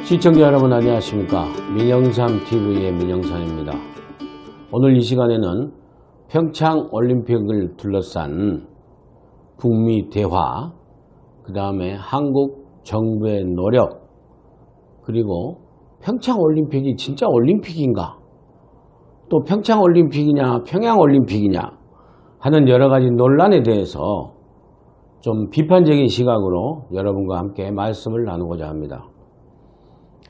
시청자 여러분 안녕하십니까. 민영삼TV의 민영삼입니다. 오늘 이 시간에는 평창올림픽을 둘러싼 북미 대화, 그 다음에 한국 정부의 노력, 그리고 평창올림픽이 진짜 올림픽인가, 또 평창올림픽이냐 평양올림픽이냐 하는 여러 가지 논란에 대해서 좀 비판적인 시각으로 여러분과 함께 말씀을 나누고자 합니다.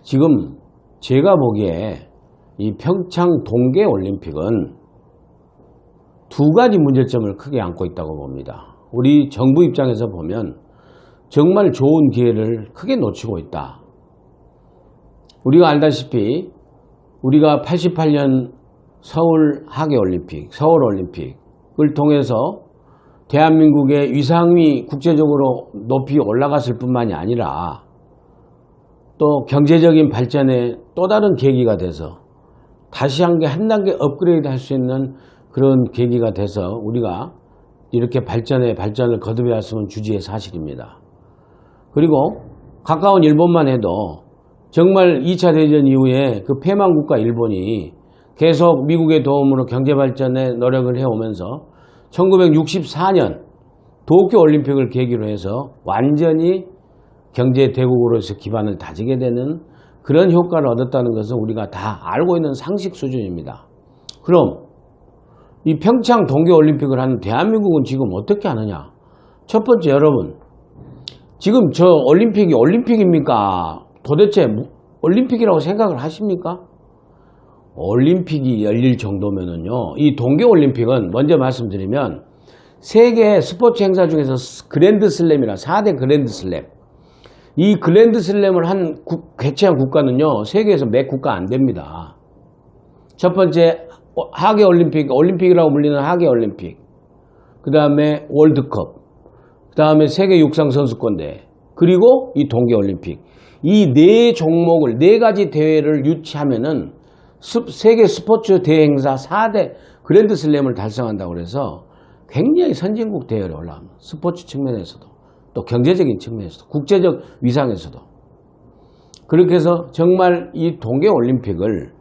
지금 제가 보기에 이 평창 동계올림픽은 두 가지 문제점을 크게 안고 있다고 봅니다. 우리 정부 입장에서 보면 정말 좋은 기회를 크게 놓치고 있다. 우리가 알다시피 우리가 88년 서울 하계올림픽, 서울올림픽을 통해서 대한민국의 위상이 국제적으로 높이 올라갔을 뿐만이 아니라 또 경제적인 발전에 또 다른 계기가 돼서 다시 한 단계 업그레이드 할 수 있는 그런 계기가 돼서 우리가 이렇게 발전을 거듭해왔으면 주지의 사실입니다. 그리고 가까운 일본만 해도 정말 2차 대전 이후에 그 패망국가 일본이 계속 미국의 도움으로 경제발전에 노력을 해오면서 1964년 도쿄올림픽을 계기로 해서 완전히 경제대국으로서 기반을 다지게 되는 그런 효과를 얻었다는 것은 우리가 다 알고 있는 상식 수준입니다. 그럼 이 평창 동계올림픽을 하는 대한민국은 지금 어떻게 하느냐? 첫 번째, 여러분, 지금 저 올림픽이 올림픽입니까? 도대체 올림픽이라고 생각을 하십니까? 올림픽이 열릴 정도면은요, 이 동계올림픽은 먼저 말씀드리면 세계 스포츠 행사 중에서 그랜드슬램이라 4대 그랜드슬램, 이 그랜드슬램을 개최한 국가는요, 세계에서 몇 국가 안 됩니다. 첫 번째, 하계올림픽, 올림픽이라고 불리는 하계올림픽, 그 다음에 월드컵, 그 다음에 세계 육상선수권대회, 그리고 이 동계올림픽. 이 네 종목을, 네 가지 대회를 유치하면은 세계 스포츠 대회 행사 4대 그랜드슬램을 달성한다고 그래서 굉장히 선진국 대회를 올라갑니다. 스포츠 측면에서도, 또 경제적인 측면에서도, 국제적 위상에서도. 그렇게 해서 정말 이 동계올림픽을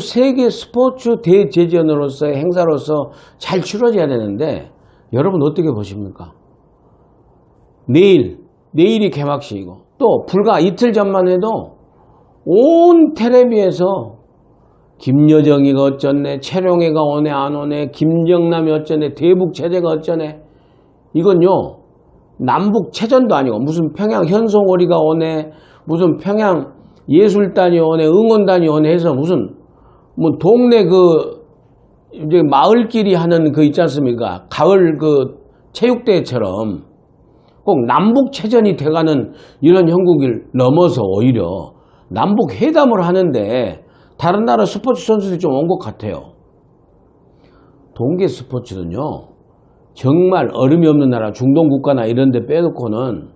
세계 스포츠 대제전으로서의 행사로서 잘 치러져야 되는데, 여러분 어떻게 보십니까? 내일이 개막식이고, 또 불과 이틀 전만 해도 온 텔레비에서 김여정이가 어쩌네, 최룡해가 오네 안 오네, 김정남이 어쩌네, 대북체제가 어쩌네. 이건요, 남북체전도 아니고 무슨 평양 현송오리가 오네, 무슨 평양 예술단이 오네, 응원단이 오네 해서 무슨 뭐 동네 이제 마을끼리 하는 있지 않습니까? 가을 체육대회처럼 꼭 남북체전이 돼가는 이런 형국을 넘어서 오히려 남북회담을 하는데 다른 나라 스포츠 선수들이 좀 온 것 같아요. 동계 스포츠는요, 정말 얼음이 없는 나라, 중동 국가나 이런 데 빼놓고는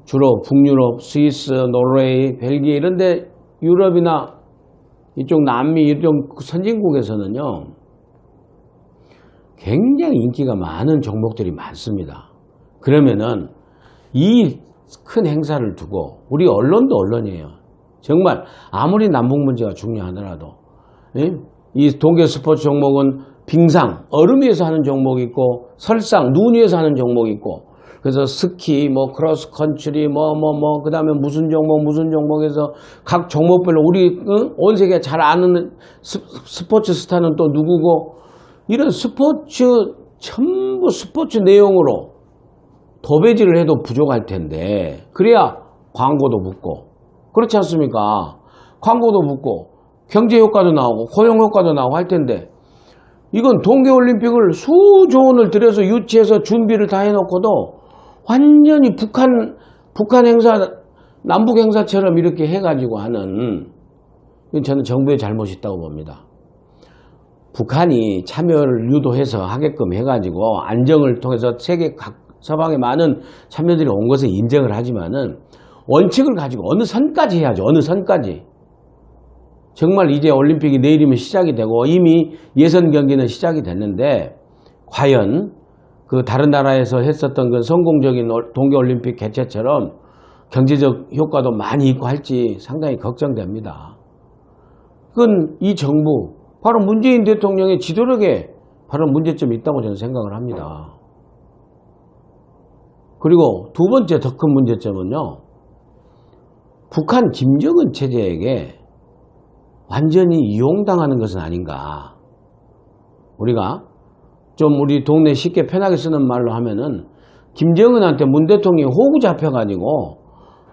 주로 북유럽, 스위스, 노르웨이, 벨기에 이런 데, 유럽이나 이쪽 남미 이런 선진국에서는요, 굉장히 인기가 많은 종목들이 많습니다. 그러면은 이 큰 행사를 두고 우리 언론도 언론이에요. 정말 아무리 남북 문제가 중요하더라도 이 동계 스포츠 종목은 빙상, 얼음 위에서 하는 종목이 있고, 설상, 눈 위에서 하는 종목이 있고, 그래서 스키, 크로스 컨트리, 그 다음에 무슨 종목에서 각 종목별로 우리, 온 세계가 잘 아는 스포츠 스타는 또 누구고, 이런 전부 스포츠 내용으로 도배질을 해도 부족할 텐데, 그래야 광고도 붙고, 그렇지 않습니까? 광고도 붙고, 경제 효과도 나오고, 고용 효과도 나오고 할 텐데, 이건 동계올림픽을 수조 원을 들여서 유치해서 준비를 다 해놓고도 완전히 북한 행사, 남북 행사처럼 이렇게 해가지고 하는, 이건 저는 정부의 잘못이 있다고 봅니다. 북한이 참여를 유도해서 하게끔 해가지고 안정을 통해서 세계 각 서방의 많은 참여들이 온 것을 인정을 하지만은 원칙을 가지고 어느 선까지 해야죠. 어느 선까지. 정말 이제 올림픽이 내일이면 시작이 되고 이미 예선 경기는 시작이 됐는데 과연 그 다른 나라에서 했었던 그 성공적인 동계올림픽 개최처럼 경제적 효과도 많이 있고 할지 상당히 걱정됩니다. 그건 이 정부, 바로 문재인 대통령의 지도력에 바로 문제점이 있다고 저는 생각을 합니다. 그리고 두 번째 더 큰 문제점은요, 북한 김정은 체제에게 완전히 이용당하는 것은 아닌가. 우리가 좀 우리 동네 쉽게 편하게 쓰는 말로 하면은 김정은한테 문 대통령이 호구 잡혀가지고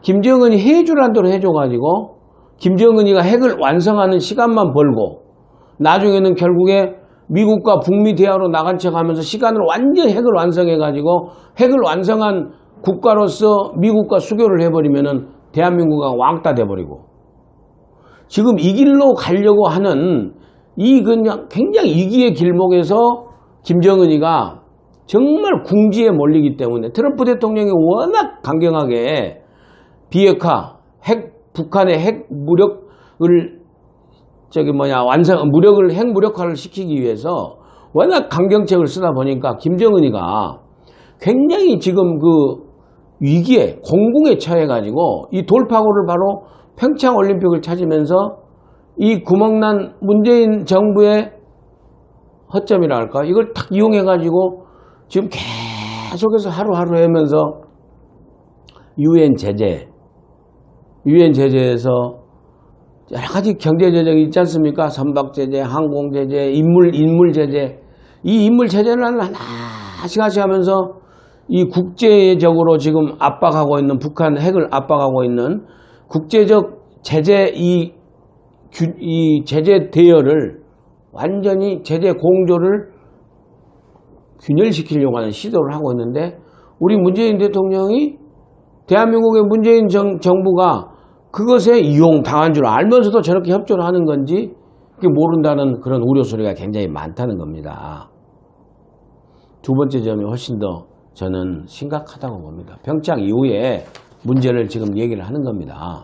김정은이 해주란 대로 해줘가지고 김정은이가 핵을 완성하는 시간만 벌고 나중에는 결국에 미국과 북미 대화로 나간 척하면서 시간을 완전히 핵을 완성해가지고 핵을 완성한 국가로서 미국과 수교를 해버리면은 대한민국이 왕따 돼버리고, 지금 이 길로 가려고 하는 이 그냥 굉장히 위기의 길목에서 김정은이가 정말 궁지에 몰리기 때문에 트럼프 대통령이 워낙 강경하게 비핵화, 북한의 핵 무력을 핵 무력화를 시키기 위해서 워낙 강경책을 쓰다 보니까 김정은이가 굉장히 지금 그 위기에, 공공에 처해가지고 이 돌파구를 바로 평창 올림픽을 찾으면서 이 구멍난 문재인 정부의 허점이라 할까? 이걸 탁 이용해가지고 지금 계속해서 하루하루 하면서 유엔 제재에서 여러 가지 경제 제재가 있지 않습니까? 선박 제재, 항공 제재, 인물 제재. 이 인물 제재를 하나씩 하면서 이 국제적으로 지금 압박하고 있는, 북한 핵을 압박하고 있는 국제적 제재, 이 제재 대여를 완전히 제재 공조를 균열시키려고 하는 시도를 하고 있는데, 우리 문재인 대통령이, 대한민국의 문재인 정부가 그것에 이용당한 줄 알면서도 저렇게 협조를 하는 건지 그게 모른다는 그런 우려 소리가 굉장히 많다는 겁니다. 두 번째 점이 훨씬 더 저는 심각하다고 봅니다. 평창 이후에 문제를 지금 얘기를 하는 겁니다.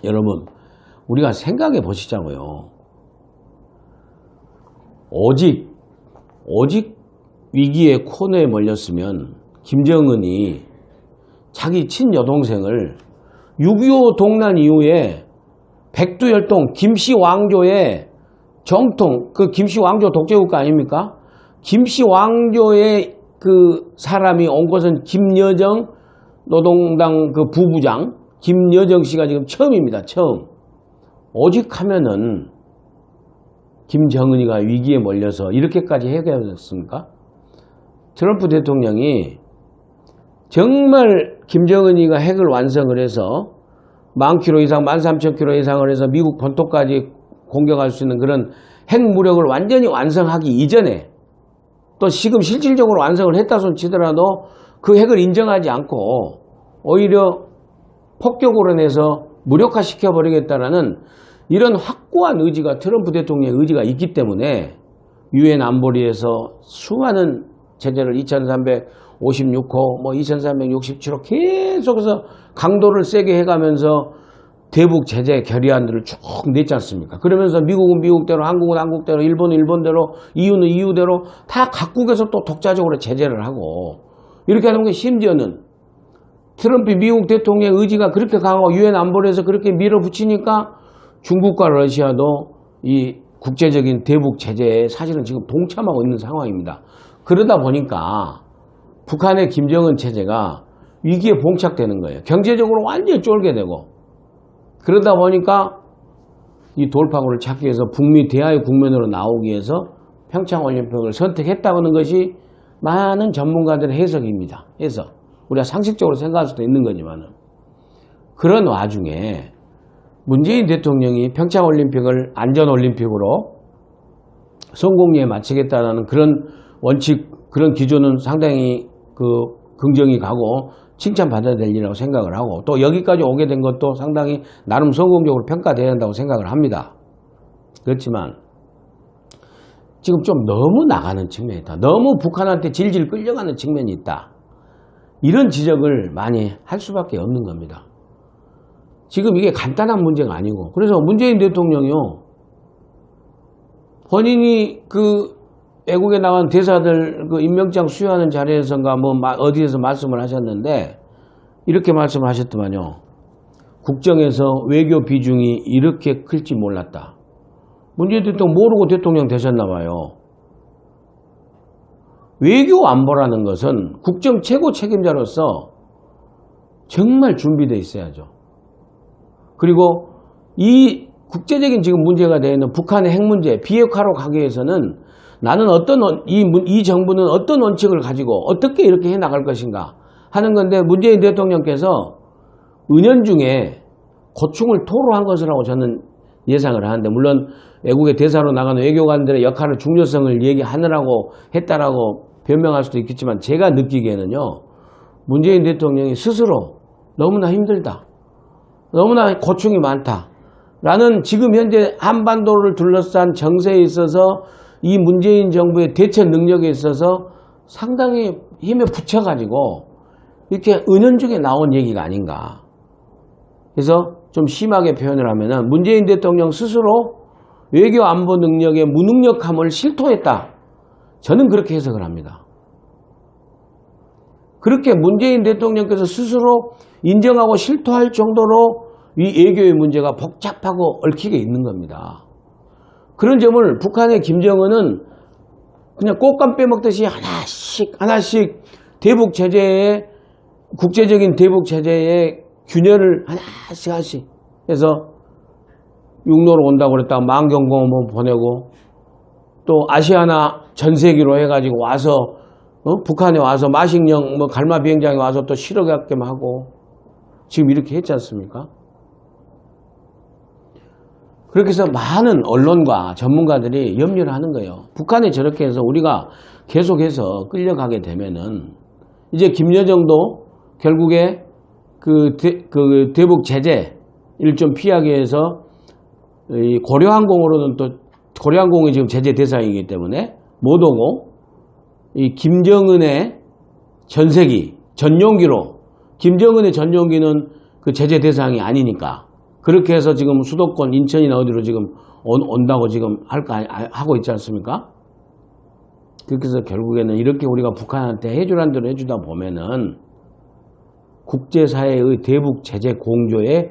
여러분, 우리가 생각해 보시자고요. 오직 위기의 코너에 몰렸으면 김정은이 자기 친여동생을 6.25 동란 이후에 백두혈통 김씨 왕조의 정통, 그 김씨 왕조 독재국가 아닙니까? 김씨 왕조의 그 사람이 온 것은 김여정 노동당 그 부부장 김여정 씨가 지금 처음입니다. 처음. 오직 하면은 김정은이가 위기에 몰려서 이렇게까지 해결했습니까? 트럼프 대통령이 정말 김정은이가 핵을 완성을 해서 10,000km 이상, 13,000km 이상을 해서 미국 본토까지 공격할 수 있는 그런 핵 무력을 완전히 완성하기 이전에, 또 지금 실질적으로 완성을 했다 손 치더라도 그 핵을 인정하지 않고 오히려 폭격으로 내서 무력화시켜버리겠다라는 이런 확고한 의지가, 트럼프 대통령의 의지가 있기 때문에 유엔 안보리에서 수많은 제재를 2356호, 2367호 계속해서 강도를 세게 해가면서 대북 제재 결의안들을 쭉 냈지 않습니까? 그러면서 미국은 미국대로, 한국은 한국대로, 일본은 일본대로, EU는 EU대로 다 각국에서 또 독자적으로 제재를 하고, 이렇게 하는 게 심지어는 트럼프 미국 대통령의 의지가 그렇게 강하고 유엔 안보리에서 그렇게 밀어붙이니까 중국과 러시아도 이 국제적인 대북 제재에 사실은 지금 동참하고 있는 상황입니다. 그러다 보니까 북한의 김정은 체제가 위기에 봉착되는 거예요. 경제적으로 완전히 쫄게 되고, 그러다 보니까 이 돌파구를 찾기 위해서 북미 대화의 국면으로 나오기 위해서 평창올림픽을 선택했다는 것이 많은 전문가들의 해석입니다. 해석. 우리가 상식적으로 생각할 수도 있는 거지만은, 그런 와중에 문재인 대통령이 평창올림픽을 안전올림픽으로 성공리에 마치겠다는 그런 원칙, 그런 기조는 상당히 긍정이 가고 칭찬받아야 될 일이라고 생각을 하고, 또 여기까지 오게 된 것도 상당히 나름 성공적으로 평가돼야 한다고 생각을 합니다. 그렇지만 지금 좀 너무 나가는 측면이 있다. 너무 북한한테 질질 끌려가는 측면이 있다. 이런 지적을 많이 할 수밖에 없는 겁니다. 지금 이게 간단한 문제가 아니고, 그래서 문재인 대통령이요, 본인이 외국에 나간 대사들 임명장 수여하는 자리에서인가 어디에서 말씀을 하셨는데, 이렇게 말씀하셨더만요. 국정에서 외교 비중이 이렇게 클지 몰랐다. 문재인 대통령 모르고 대통령 되셨나 봐요. 외교 안보라는 것은 국정 최고 책임자로서 정말 준비되어 있어야죠. 그리고 이 국제적인 지금 문제가 되어 있는 북한의 핵 문제, 비핵화로 가기 위해서는 나는 이 정부는 어떤 원칙을 가지고 어떻게 이렇게 해 나갈 것인가 하는 건데, 문재인 대통령께서 은연중에 고충을 토로한 것이라고 저는 예상을 하는데, 물론 외국의 대사로 나가는 외교관들의 역할의 중요성을 얘기하느라고 했다라고 변명할 수도 있겠지만, 제가 느끼기에는요, 문재인 대통령이 스스로 너무나 힘들다, 너무나 고충이 많다 라는, 지금 현재 한반도를 둘러싼 정세에 있어서 이 문재인 정부의 대처 능력에 있어서 상당히 힘에 붙여가지고 이렇게 은연중에 나온 얘기가 아닌가. 그래서 좀 심하게 표현을 하면은 문재인 대통령 스스로 외교 안보 능력의 무능력함을 실토했다. 저는 그렇게 해석을 합니다. 그렇게 문재인 대통령께서 스스로 인정하고 실토할 정도로 이 외교의 문제가 복잡하고 얽히게 있는 겁니다. 그런 점을 북한의 김정은은 그냥 꽃감 빼먹듯이 하나씩 대북 체제에, 국제적인 대북 체제에 균열을 하나씩 해서 육로로 온다고 그랬다가 만경공원 보내고, 또 아시아나 전세기로 해가지고 와서 북한에 와서 마식령 갈마 비행장에 와서 또 실어가게끔 하고, 지금 이렇게 했지 않습니까? 그렇게 해서 많은 언론과 전문가들이 염려를 하는 거예요. 북한이 저렇게 해서 우리가 계속해서 끌려가게 되면은 이제 김여정도 결국에 그 대북 제재를 좀 피하기 위해서 이 고려항공으로는, 또 고려항공이 지금 제재 대상이기 때문에 못 오고, 이 김정은의 전세기, 전용기로, 김정은의 전용기는 그 제재 대상이 아니니까 그렇게 해서 지금 수도권 인천이나 어디로 지금 온다고 지금 하고 있지 않습니까? 그렇게 해서 결국에는 이렇게 우리가 북한한테 해주란 대로 해주다 보면은 국제사회의 대북 제재 공조에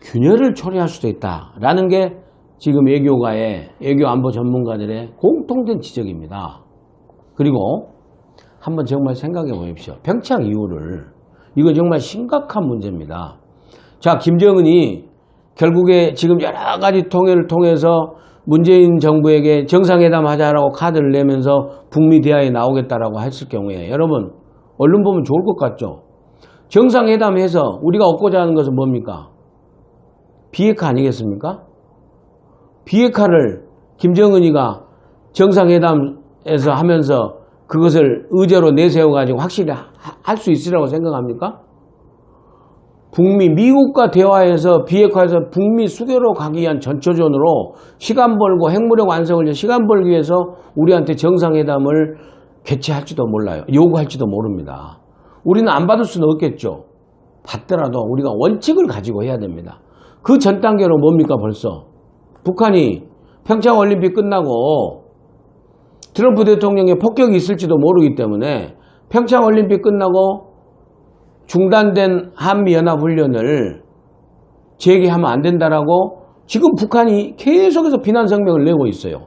균열을 초래할 수도 있다라는 게 지금 외교 안보 전문가들의 공통된 지적입니다. 그리고 한번 정말 생각해 보십시오. 평창 이후를, 이거 정말 심각한 문제입니다. 자, 김정은이 결국에 지금 여러 가지 통해를 통해서 문재인 정부에게 정상회담 하자라고 카드를 내면서 북미 대화에 나오겠다라고 했을 경우에, 여러분 언론 보면 좋을 것 같죠? 정상회담해서 우리가 얻고자 하는 것은 뭡니까? 비핵화 아니겠습니까? 비핵화를 김정은이가 정상회담에서 하면서 그것을 의제로 내세워가지고 확실히 할 수 있으라고 생각합니까? 미국과 대화해서 비핵화해서 북미 수교로 가기 위한 전초전으로 시간 벌고 핵무력 완성을 위해 시간 벌기 위해서 우리한테 정상회담을 개최할지도 몰라요. 요구할지도 모릅니다. 우리는 안 받을 수는 없겠죠. 받더라도 우리가 원칙을 가지고 해야 됩니다. 그 전 단계로 뭡니까? 벌써 북한이 평창올림픽 끝나고 트럼프 대통령의 폭격이 있을지도 모르기 때문에 평창올림픽 끝나고 중단된 한미연합훈련을 재개하면 안 된다라고 지금 북한이 계속해서 비난 성명을 내고 있어요.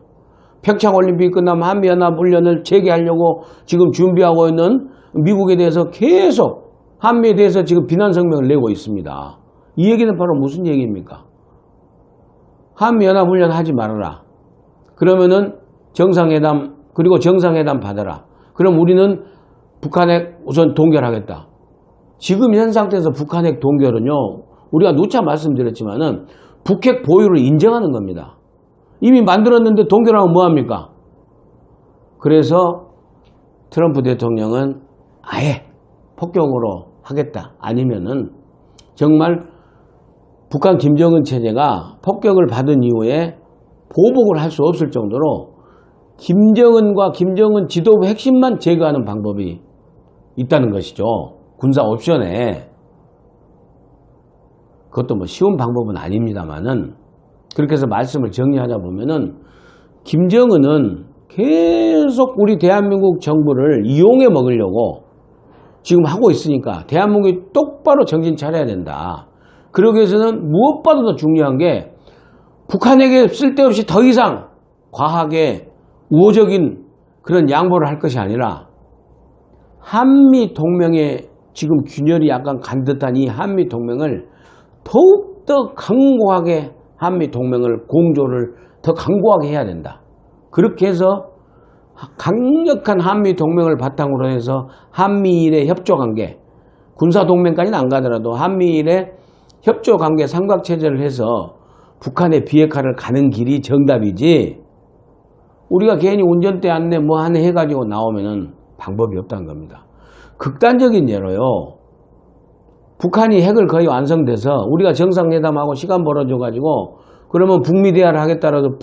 평창올림픽 끝나면 한미연합훈련을 재개하려고 지금 준비하고 있는 미국에 대해서 계속 한미에 대해서 지금 비난 성명을 내고 있습니다. 이 얘기는 바로 무슨 얘기입니까? 한미연합훈련 하지 말아라. 그러면은 정상회담, 그리고 정상회담 받아라. 그럼 우리는 북한핵 우선 동결하겠다. 지금 현 상태에서 북한핵 동결은요, 우리가 누차 말씀드렸지만은 북핵 보유를 인정하는 겁니다. 이미 만들었는데 동결하면 뭐합니까? 그래서 트럼프 대통령은 아예 폭격으로 하겠다. 아니면은 정말 북한 김정은 체제가 폭격을 받은 이후에 보복을 할 수 없을 정도로 김정은과 김정은 지도부 핵심만 제거하는 방법이 있다는 것이죠. 군사 옵션에. 그것도 뭐 쉬운 방법은 아닙니다만은, 그렇게 해서 말씀을 정리하자 보면은 김정은은 계속 우리 대한민국 정부를 이용해 먹으려고 지금 하고 있으니까 대한민국이 똑바로 정신 차려야 된다. 그러기 위해서는 무엇보다도 더 중요한 게 북한에게 쓸데없이 더 이상 과하게 우호적인 그런 양보를 할 것이 아니라 한미 동맹의 지금 균열이 약간 간 듯한 이 한미 동맹을 더욱더 강고하게 한미 동맹을 공조를 더 강고하게 해야 된다. 그렇게 해서 강력한 한미 동맹을 바탕으로 해서 한미일의 협조관계, 군사동맹까지는 안 가더라도 한미일의 협조관계 삼각체제를 해서 북한의 비핵화를 가는 길이 정답이지, 우리가 괜히 운전대 안내 뭐 하네 해가지고 나오면은 방법이 없다는 겁니다. 극단적인 예로요, 북한이 핵을 거의 완성돼서 우리가 정상회담하고 시간 벌어줘가지고 그러면 북미 대화를 하겠다라도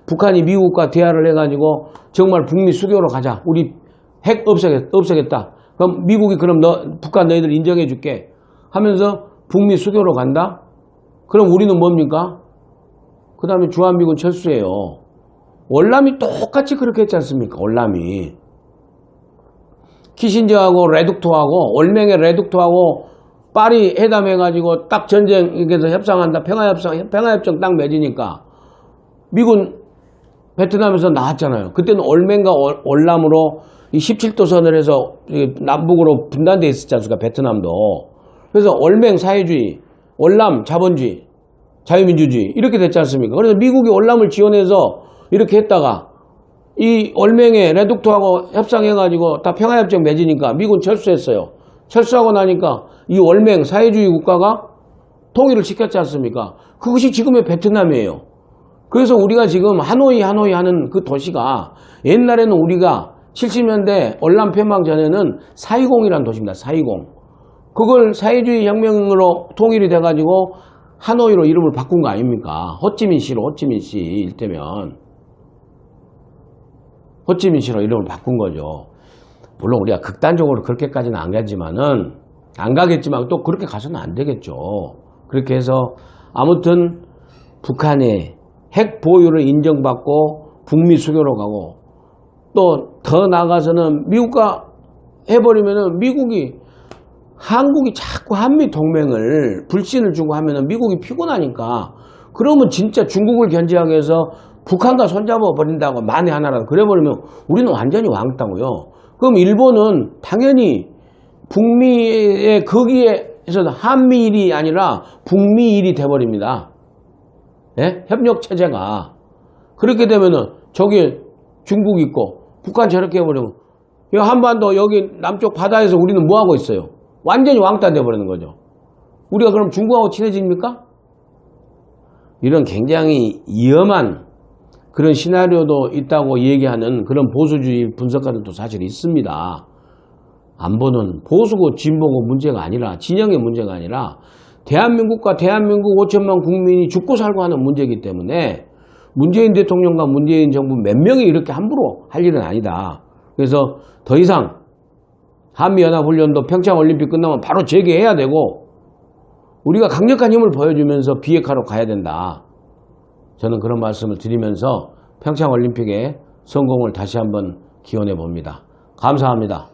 북한이 미국과 대화를 해가지고 정말 북미 수교로 가자. 우리 핵 없애겠다. 그럼 미국이 그럼 북한 너희들 인정해 줄게 하면서 북미 수교로 간다? 그럼 우리는 뭡니까? 그 다음에 주한미군 철수해요. 월남이 똑같이 그렇게 했지 않습니까? 월남이. 키신저하고 레둑토하고 월맹의 레둑토하고 파리 회담해가지고 딱 전쟁에서 협상한다. 평화협정 딱 맺으니까 미군 베트남에서 나왔잖아요. 그때는 월맹과 월남으로 이 17도선을 해서 남북으로 분단돼 있었지 않습니까? 베트남도. 그래서 월맹 사회주의, 월남 자본주의, 자유민주주의 이렇게 됐지 않습니까? 그래서 미국이 월남을 지원해서 이렇게 했다가 이 월맹의 레둑토하고 협상해가지고 다 평화협정 맺으니까 미군 철수했어요. 철수하고 나니까 이 월맹 사회주의 국가가 통일을 시켰지 않습니까? 그것이 지금의 베트남이에요. 그래서 우리가 지금 하노이 하는 그 도시가 옛날에는 우리가 70년대 월남 폐망 전에는 420이라는 도시입니다. 420. 그걸 사회주의 혁명으로 통일이 돼가지고 하노이로 이름을 바꾼 거 아닙니까? 호찌민시로, 호찌민시 일테면. 호찌민시로 이름을 바꾼 거죠. 물론 우리가 극단적으로 그렇게까지는 안 가겠지만 또 그렇게 가서는 안 되겠죠. 그렇게 해서 아무튼 북한의 핵 보유를 인정받고 북미 수교로 가고 또 더 나아가서는 미국과 해버리면은 한국이 자꾸 한미 동맹을 불신을 주고 하면은 미국이 피곤하니까 그러면 진짜 중국을 견제하기 위해서 북한과 손잡아 버린다고 만에 하나라도 그래버리면 우리는 완전히 왕따고요. 그럼 일본은 당연히 북미의 거기에서 한미일이 아니라 북미일이 돼버립니다. 예? 협력체제가. 그렇게 되면은 저기 중국 있고 북한 저렇게 해버리면 한반도 여기 남쪽 바다에서 우리는 뭐하고 있어요? 완전히 왕따 돼버리는 거죠. 우리가 그럼 중국하고 친해집니까? 이런 굉장히 위험한 그런 시나리오도 있다고 얘기하는 그런 보수주의 분석가들도 사실 있습니다. 안보는 보수고 진보고 문제가 아니라 진영의 문제가 아니라 대한민국과 대한민국 5천만 국민이 죽고 살고 하는 문제이기 때문에 문재인 대통령과 문재인 정부 몇 명이 이렇게 함부로 할 일은 아니다. 그래서 더 이상 한미연합훈련도 평창올림픽 끝나면 바로 재개해야 되고 우리가 강력한 힘을 보여주면서 비핵화로 가야 된다. 저는 그런 말씀을 드리면서 평창올림픽의 성공을 다시 한번 기원해 봅니다. 감사합니다.